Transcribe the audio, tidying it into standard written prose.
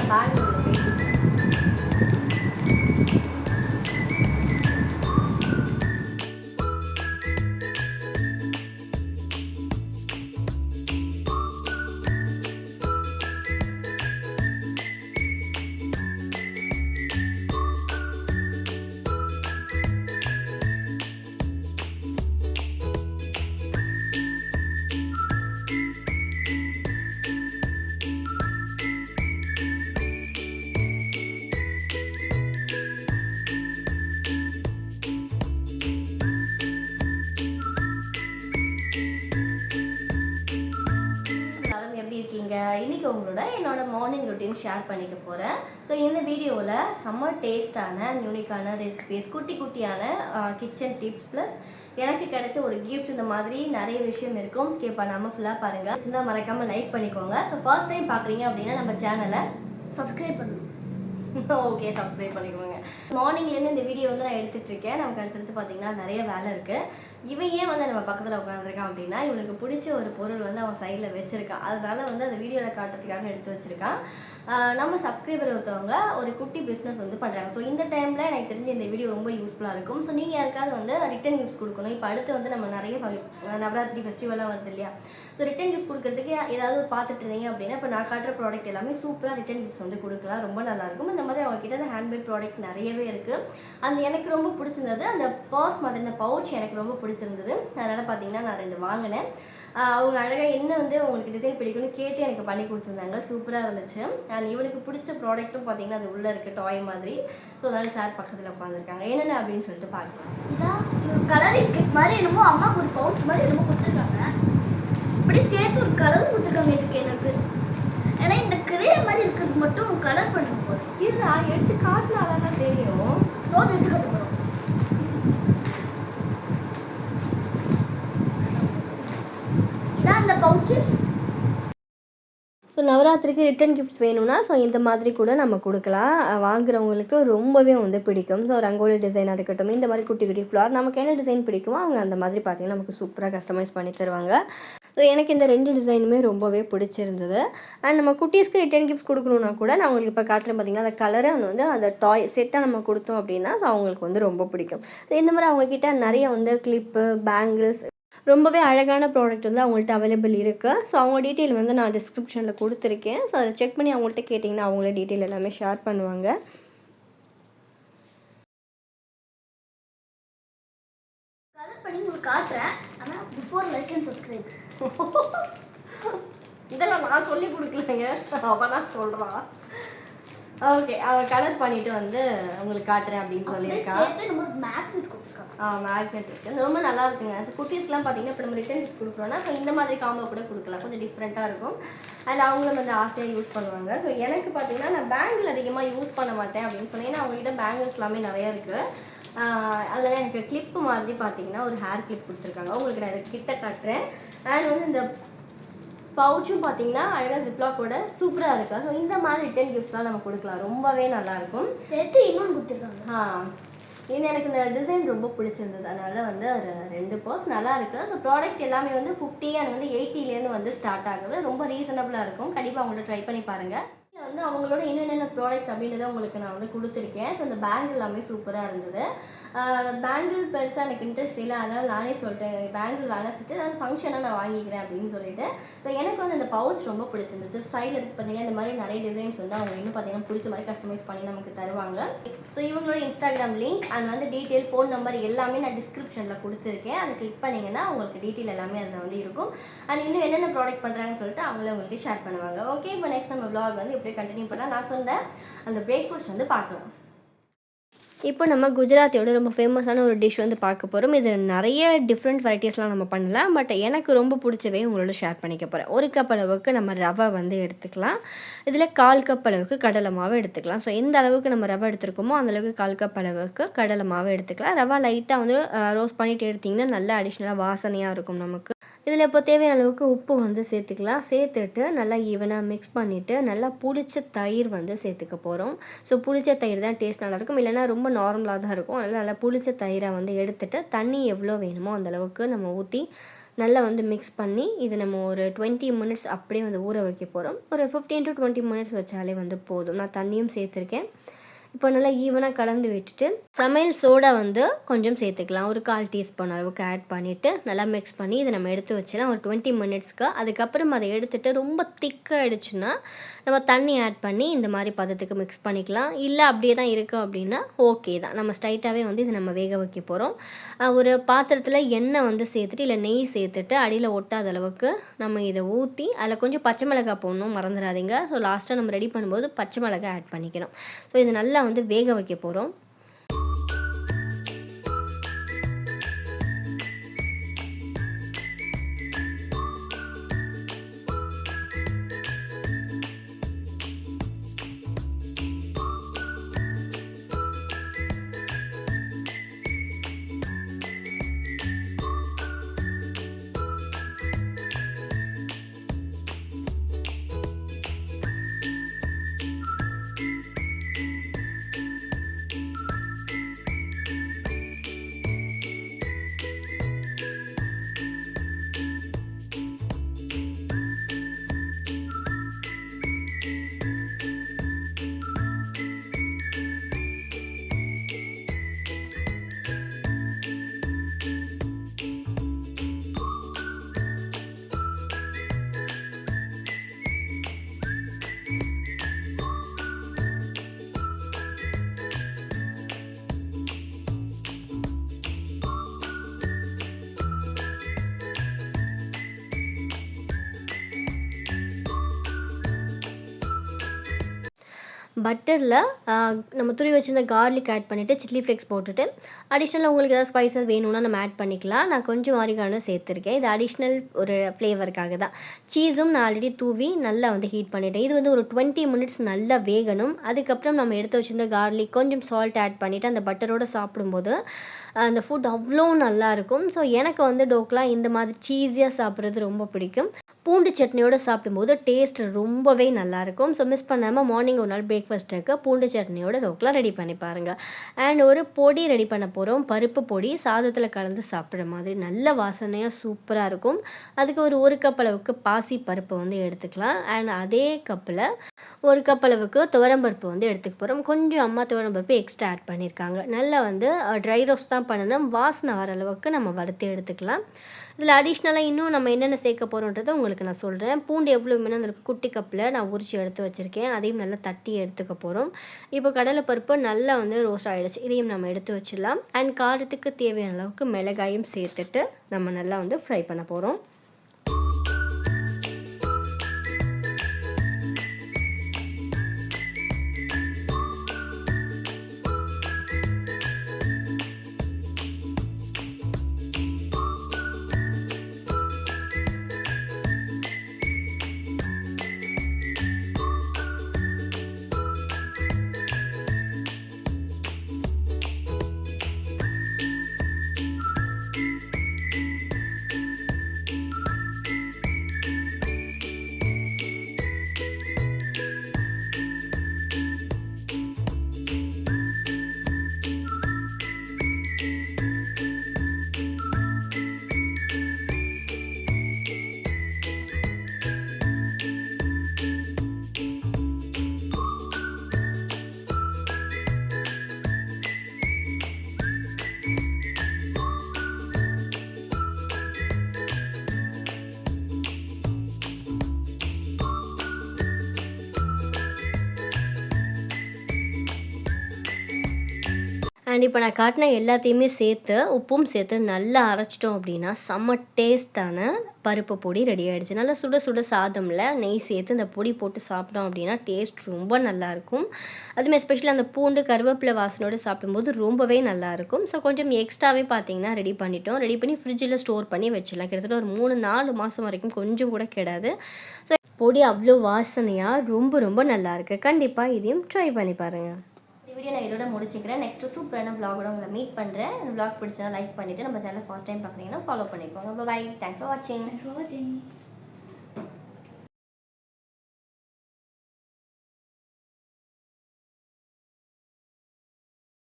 பெங்களூரில் போயிட்டு இன்றைக்கி உங்களோட என்னோட மார்னிங் ரொட்டீன் ஷேர் பண்ணிக்க போகிறேன். ஸோ இந்த வீடியோவில் செம்ம டேஸ்டான யூனிக்கான ரெசிபிஸ், குட்டி குட்டியான கிச்சன் டிப்ஸ் ப்ளஸ் எனக்கு கிடைச்ச ஒரு கிஃப்ட், இந்த மாதிரி நிறைய விஷயம் இருக்கும். ஸ்கிப் பண்ணாமல் ஃபுல்லாக பாருங்கள். சின்ன மறக்காமல் லைக் பண்ணிக்கோங்க. ஸோ ஃபர்ஸ்ட் டைம் பார்க்குறீங்க அப்படின்னா நம்ம சேனலை சப்ஸ்கிரைப் பண்ணணும். ஓகே, சப்ஸ்கிரைப் பண்ணிக்கோங்க. மார்னிங்லேருந்து இந்த வீடியோ வந்து நான் எடுத்துகிட்ருக்கேன். நமக்கு அடுத்தடுத்து பார்த்திங்கன்னா நிறைய வேலை இருக்குது. இவன் ஏன் வந்து நம்ம பக்கத்தில் உட்காந்துருக்கான் அப்படின்னா, இவனுக்கு பிடிச்ச ஒரு பொருள் வந்து அவன் சைடில் வச்சுருக்கான். அதனால வந்து அந்த வீடியோவில் காட்டுறதுக்காக எடுத்து வச்சுருக்கான். நம்ம சப்ஸ்கிரைபர் ஒருத்தவங்க ஒரு குட்டி பிஸ்னஸ் வந்து பண்ணுறாங்க. ஸோ இந்த டைமில் எனக்கு தெரிஞ்சு இந்த வீடியோ ரொம்ப யூஸ்ஃபுல்லாக இருக்கும். ஸோ நீங்கள் யாருக்காவது வந்து ரிட்டன் கிஃப்ட் கொடுக்கணும். இப்போ அடுத்து வந்து நம்ம நிறைய நவராத்திரி ஃபெஸ்டிவலாக வருது இல்லையா? ஸோ ரிட்டன் கிஃப்ட் கொடுக்கறதுக்கு ஏதாவது பார்த்துட்டு இருந்தீங்க அப்படின்னா, இப்போ நான் காட்டுற ப்ராடக்ட் எல்லாமே சூப்பராக ரிட்டன் கிஃப்ட்ஸ் வந்து கொடுக்கலாம். ரொம்ப நல்லாயிருக்கும். இந்த மாதிரி அவங்ககிட்ட ஹேண்ட்மேட் ப்ராடக்ட் நிறையவே இருக்குது. அது எனக்கு ரொம்ப பிடிச்சிருந்தது. அந்த பர்ஸ் மாதிரி இந்த பவுச் எனக்கு ரொம்ப பிடிச்சிருந்தது. அதனால் பார்த்தீங்கன்னா நான் 2 வாங்கினேன். அவங்க அழகாக என்ன வந்து உங்களுக்கு டிசைன் பிடிக்கும்னு கேட்டு எனக்கு பண்ணி கொடுத்துருந்தாங்க. சூப்பராக இருந்துச்சு. அண்ட் இவனுக்கு பிடிச்ச ப்ராடக்ட்டும் பார்த்தீங்கன்னா அது உள்ளே இருக்குது, டாய் மாதிரி. ஸோ அதனால் சார் பக்கத்தில் உட்காந்துருக்காங்க. என்னென்ன அப்படின்னு சொல்லிட்டு பார்க்கலாம். இதான் கலரிங் கிட் மாதிரி என்னமோ அம்மாவுக்கு ஒரு பவுச் மாதிரி என்னமோ கொடுத்துருக்காங்க. இப்படி சேர்த்து ஒரு கலர் கொடுத்துருக்காங்க இதுக்கு எனக்கு. ஏன்னா இந்த கிரே மாதிரி இருக்கிறது மட்டும் கலர் பண்ண போதும். இதுனா எடுத்து காட்டினால தான் தெரியும். ஸோ அது எடுத்து காட்டுறோம். இதான் அந்த பவுச்சஸ். ஸோ நவராத்திரிக்கு ரிட்டன் கிஃப்ட்ஸ் வேணும்னா ஸோ இந்த மாதிரி கூட நம்ம கொடுக்கலாம். வாங்குறவங்களுக்கு ரொம்பவே வந்து பிடிக்கும். ஸோ ரங்கோலி டிசைனாக இருக்கட்டும், இந்த மாதிரி குட்டி குட்டி ஃப்ளார் நமக்கு என்ன டிசைன் பிடிக்குமோ அவங்க அந்த மாதிரி பார்த்திங்கன்னா நமக்கு சூப்பராக கஸ்டமைஸ் பண்ணி தருவாங்க. ஸோ எனக்கு இந்த 2 டிசைனுமே ரொம்பவே பிடிச்சிருந்தது. அண்ட் நம்ம குட்டீஸ்க்கு ரிட்டன் கிஃப்ட் கொடுக்கணுன்னா கூட நான் உங்களுக்கு இப்போ காட்டுறேன் பார்த்திங்கன்னா, அந்த கலரை வந்து அந்த டாய் செட்டாக நம்ம கொடுத்தோம் அப்படின்னா ஸோ அவங்களுக்கு வந்து ரொம்ப பிடிக்கும். ஸோ இந்த மாதிரி அவங்கக்கிட்ட நிறைய வந்து கிளிப்பு, பேங்கிள்ஸ், ரொம்பவே அழகான ப்ராடக்ட் வந்து அவங்கள்ட்ட அவைலபிள் இருக்குது. ஸோ அவங்க டீட்டெயில் வந்து நான் டிஸ்கிரிப்ஷனில் கொடுத்துருக்கேன். ஸோ அதை செக் பண்ணி அவங்கள்ட்ட கேட்டிங்கன்னா அவங்களே டீட்டெயில் எல்லாமே ஷேர் பண்ணுவாங்க. கலர் பண்ணி உங்களுக்கு காட்டுறேன். ஆனால் பிஃபோர் லைக் அண்ட் சப்ஸ்கிரைப். இதெல்லாம் நான் சொல்லி கொடுக்கலங்க, அவன் நான் சொல்கிறான். ஓகே, அவள் கலர் பண்ணிவிட்டு வந்து உங்களுக்கு காட்டுறேன் அப்படின்னு சொல்லியிருக்கான். மேக்னெட் இருக்குது, ரொம்ப நல்லா இருக்குங்க. ஸோ குட்டீஸ்லாம் பார்த்தீங்கன்னா இப்போ நம்ம ரிட்டன் கிஃப்ட் கொடுக்குறோன்னா ஸோ இந்த மாதிரி காம்போ கூட கொடுக்கலாம். கொஞ்சம் டிஃப்ரெண்ட்டாக இருக்கும். அண்ட் அவங்களும் வந்து ஆசையாக யூஸ் பண்ணுவாங்க. ஸோ எனக்கு பார்த்தீங்கன்னா நான் பேங்கிள் அதிகமாக யூஸ் பண்ண மாட்டேன் அப்படின்னு சொன்னீங்கன்னா அவங்ககிட்ட பேங்கிள்ஸ் எல்லாமே நிறையா இருக்குது. அதில் எனக்கு கிளிப்பு மாதிரி பார்த்தீங்கன்னா ஒரு ஹேர் கிளிப் கொடுத்துருக்காங்க. உங்களுக்கு நான் இதை கிட்ட காட்டுறேன். அண்ட் வந்து இந்த பவுச்சும் பார்த்தீங்கன்னா அழகாக ஜிப்லாக்கோட சூப்பராக இருக்கா. ஸோ இந்த மாதிரி ரிட்டன் கிஃப்ட்ஸ்லாம் நம்ம கொடுக்கலாம். ரொம்பவே நல்லாயிருக்கும். சேர்த்து இன்னொன்று கொடுத்துருக்காங்க. இது எனக்கு இந்த டிசைன் ரொம்ப பிடிச்சிருந்தது. அதனால் வந்து ஒரு 2 பர்ஸ் நல்லா இருக்குது. ஸோ ப்ராடக்ட் எல்லாமே வந்து 50 அண்ட் வந்து 80லேருந்து வந்து ஸ்டார்ட் ஆகுது. ரொம்ப ரீசனபிளாக இருக்கும். கண்டிப்பாக அவங்கள்ட்ட ட்ரை பண்ணி பாருங்கள். வந்து அவங்களோட என்னென்ன ப்ராடக்ட்ஸ் அப்படின்றத உங்களுக்கு நான் வந்து கொடுத்துருக்கேன். ஸோ இந்த பேங்கிள் எல்லாமே சூப்பராக இருந்தது. பேங்கிள் பெருசாக எனக்கு இன்ட்ரெஸ்ட் இல்லை. அதனால் நானே சொல்லிட்டேன் பேங்கிள் வேணாச்சிட்டு ஏதாவது ஃபங்க்ஷனாக நான் வாங்கிக்கிறேன் அப்படின்னு சொல்லிட்டு. ஸோ எனக்கு வந்து அந்த பவுச் ரொம்ப பிடிச்சிருந்துச்சு. ஸ்டைல் இருக்குது பார்த்தீங்கன்னா இந்த மாதிரி நிறைய டிசைன்ஸ் வந்து அவங்க இன்னும் பார்த்தீங்கன்னா பிடிச்ச மாதிரி கஸ்டமைஸ் பண்ணி நமக்கு தருவாங்க. ஸோ இவங்களோட இன்ஸ்டாகிராம் லிங்க் அண்ட் வந்து டீட்டெயில், ஃபோன் நம்பர் எல்லாமே நான் டிஸ்கிரிப்ஷனில் கொடுத்துருக்கேன். அதை கிளிக் பண்ணிங்கன்னா உங்களுக்கு டீட்டெயில் எல்லாமே அதில் வந்து இருக்கும். அண்ட் இன்னும் என்னென்ன ப்ராடக்ட் பண்ணுறாங்கன்னு சொல்லிட்டு அவங்களே உங்களுக்கு ஷேர் பண்ணுவாங்க. ஓகே, இப்போ நெக்ஸ்ட் நம்ம வ்ளாக் வந்து எப்படி கண்டினியூ பண்ணால் நான் சொன்னேன் அந்த பிரேக்ஃபாஸ்ட் வந்து பார்க்கலாம். இப்போ நம்ம குஜராத்தியோட ரொம்ப ஃபேமஸான ஒரு டிஷ் வந்து பார்க்க போகிறோம். இதில் நிறைய டிஃப்ரெண்ட் வெரைட்டிஸ்லாம் நம்ம பண்ணலாம். பட் எனக்கு ரொம்ப பிடிச்சவே உங்களோட ஷேர் பண்ணிக்க போகிறேன். 1 கப் அளவுக்கு நம்ம ரவை வந்து எடுத்துக்கலாம். இதில் 1/4 கப் அளவுக்கு கடலை மாவு எடுத்துக்கலாம். ஸோ எந்த அளவுக்கு நம்ம ரவை எடுத்துருக்கோமோ அந்தளவுக்கு 1/4 கப் அளவுக்கு கடலை மாவு எடுத்துக்கலாம். ரவை லைட்டாக வந்து ரோஸ்ட் பண்ணிவிட்டு எடுத்திங்கன்னா நல்லா அடிஷ்னலாக வாசனையாக இருக்கும் நமக்கு. இதில் இப்போ தேவையான அளவுக்கு உப்பு வந்து சேர்த்துக்கலாம். சேர்த்துட்டு நல்லா ஈவனாக மிக்ஸ் பண்ணிவிட்டு நல்லா புளிச்ச தயிர் வந்து சேர்த்துக்க போகிறோம். ஸோ புளிச்ச தயிர் தான் டேஸ்ட் நல்லாயிருக்கும். இல்லைனா ரொம்ப நார்மலாக தான் இருக்கும். அதனால் நல்லா புளிச்ச தயிரை வந்து எடுத்துகிட்டு தண்ணி எவ்வளோ வேணுமோ அந்தளவுக்கு நம்ம ஊற்றி நல்லா வந்து மிக்ஸ் பண்ணி இது நம்ம ஒரு 20 மினிட்ஸ் அப்படியே வந்து ஊற வைக்க போகிறோம். ஒரு 15 to 20 மினிட்ஸ் வச்சாலே வந்து போதும். நான் தண்ணியும் சேர்த்துருக்கேன். இப்போ நல்லா ஈவனாக கலந்து விட்டுட்டு சமையல் சோடா வந்து கொஞ்சம் சேர்த்துக்கலாம். ஒரு 1/4 டீஸ்பூன் அளவுக்கு ஆட் பண்ணிவிட்டு நல்லா மிக்ஸ் பண்ணி இதை நம்ம எடுத்து வச்சிடலாம் ஒரு 20 மினிட்ஸ்க்கு. அதுக்கப்புறம் அதை எடுத்துகிட்டு ரொம்ப திக்காகிடுச்சுன்னா நம்ம தண்ணி ஆட் பண்ணி இந்த மாதிரி பதத்துக்கு மிக்ஸ் பண்ணிக்கலாம். இல்லை அப்படியே தான் இருக்குது அப்படின்னா ஓகே தான். நம்ம ஸ்ட்ரைட்டாகவே வந்து இதை நம்ம வேக வைக்க போகிறோம். ஒரு பாத்திரத்தில் எண்ணெய் வந்து சேர்த்துட்டு இல்லை நெய் சேர்த்துட்டு அடியில் ஒட்டாத அளவுக்கு நம்ம இதை ஊற்றி அதில் கொஞ்சம் பச்சை மிளகாய் போடணும், மறந்துடாதீங்க. ஸோ லாஸ்ட்டாக நம்ம ரெடி பண்ணும்போது பச்சை மிளகாய் ஆட் பண்ணிக்கணும். ஸோ இது நல்லா வந்து வேக வைக்க போகிறோம். பட்டரில் நம்ம துருவி வச்சிருந்த கார்லிக் ஆட் பண்ணிவிட்டு சில்லி ஃப்ளேக்ஸ் போட்டுட்டு அடிஷ்னலாக உங்களுக்கு ஏதாவது ஸ்பைசஸ் வேணும்னா நம்ம ஆட் பண்ணிக்கலாம். நான் கொஞ்சம் ஆரிகானோ சேர்த்துருக்கேன். இது அடிஷ்னல் ஒரு ஃப்ளேவருக்காக தான். சீஸும் நான் ஆல்ரெடி தூவி நல்லா வந்து ஹீட் பண்ணிவிட்டேன். இது வந்து ஒரு 20 மினிட்ஸ் நல்லா வேகணும். அதுக்கப்புறம் நம்ம எடுத்து வச்சிருந்த கார்லிக் கொஞ்சம் சால்ட் ஆட் பண்ணிவிட்டு அந்த பட்டரோடு சாப்பிடும்போது அந்த ஃபுட் அவ்வளோ நல்லாயிருக்கும். ஸோ எனக்கு வந்து டோக்லா இந்த மாதிரி சீஸியாக சாப்பிட்றது ரொம்ப பிடிக்கும். பூண்டு சட்னியோடு சாப்பிடும்போது டேஸ்ட் ரொம்பவே நல்லாயிருக்கும். ஸோ மிஸ் பண்ணாமல் மார்னிங் ஒரு நாள் பிரேக்ஃபாஸ்ட்டுக்கு பூண்டு சட்னியோட டோக்லா ரெடி பண்ணி பாருங்கள். அண்ட் ஒரு பொடி ரெடி பண்ண போகிறோம். பருப்பு பொடி சாதத்தில் கலந்து சாப்பிட்ற மாதிரி நல்ல வாசனையாக சூப்பராக இருக்கும். அதுக்கு ஒரு கப் அளவுக்கு பாசி பருப்பு வந்து எடுத்துக்கலாம். அண்ட் அதே கப்பில் 1 கப் அளவுக்கு துவரம்பருப்பு வந்து எடுத்துக்க போகிறோம். கொஞ்சம் அம்மா துவரம்பருப்பு எக்ஸ்ட்ரா ஆட் பண்ணியிருக்காங்க. நல்லா வந்து ட்ரை ரோஸ்ட் தான் பண்ணணும். வாசனை வர அளவுக்கு நம்ம வறுத்து எடுத்துக்கலாம். இதில் அடிஷ்னலாக இன்னும் நம்ம என்னென்ன சேர்க்க போகிறோன்றதை உங்களுக்கு நான் சொல்கிறேன். பூண்டு எவ்வளோ வேணும் அந்த குட்டி கப்பில் நான் உரிச்சு எடுத்து வச்சுருக்கேன். அதையும் நல்லா தட்டி எடுத்துக்க போகிறோம். இப்போ கடலைப்பருப்பு நல்லா வந்து ரோஸ்ட் ஆகிடுச்சு. இதையும் நம்ம எடுத்து வச்சிடலாம். அண்ட் காரத்துக்கு தேவையான அளவுக்கு மிளகாயும் சேர்த்துட்டு நம்ம நல்லா வந்து ஃப்ரை பண்ண போகிறோம். அண்ட் இப்போ நான் காட்டின எல்லாத்தையுமே சேர்த்து உப்பும் சேர்த்து நல்லா அரைச்சிட்டோம் அப்படின்னா செம்ம டேஸ்ட்டான பருப்பு பொடி ரெடி ஆகிடுச்சு. நல்லா சுட சுட சாதமில் நெய் சேர்த்து இந்த பொடி போட்டு சாப்பிட்டோம் அப்படின்னா டேஸ்ட் ரொம்ப நல்லாயிருக்கும். அதுவுமே எஸ்பெஷலி அந்த பூண்டு கருவேப்பிலை வாசனோடு சாப்பிடும்போது ரொம்பவே நல்லாயிருக்கும். ஸோ கொஞ்சம் எக்ஸ்ட்ராவே பார்த்தீங்கன்னா ரெடி பண்ணிட்டோம். ரெடி பண்ணி ஃப்ரிட்ஜில் ஸ்டோர் பண்ணி வச்சிடலாம். கிட்டத்தட்ட ஒரு 3-4 மாதம் வரைக்கும் கொஞ்சம் கூட கெடாது. ஸோ பொடி அவ்வளோ வாசனையாக ரொம்ப ரொம்ப நல்லாயிருக்கு. கண்டிப்பாக இதையும் ட்ரை பண்ணி பாருங்கள். வீடியோ நான் இதோட முடிச்சுக்கிறேன். நெக்ஸ்ட்டு சூப்பரான vlog-ஓட உங்களை மீட் பண்ணுறேன். இந்த vlog பிடிச்சா லைக் பண்ணிவிட்டு நம்ம சேனல் ஃபர்ஸ்ட் டைம் பார்க்குறீங்கன்னா ஃபாலோ பண்ணிக்கோங்க. பை. தேங்க்ஸ் ஃபார் வாட்சிங்.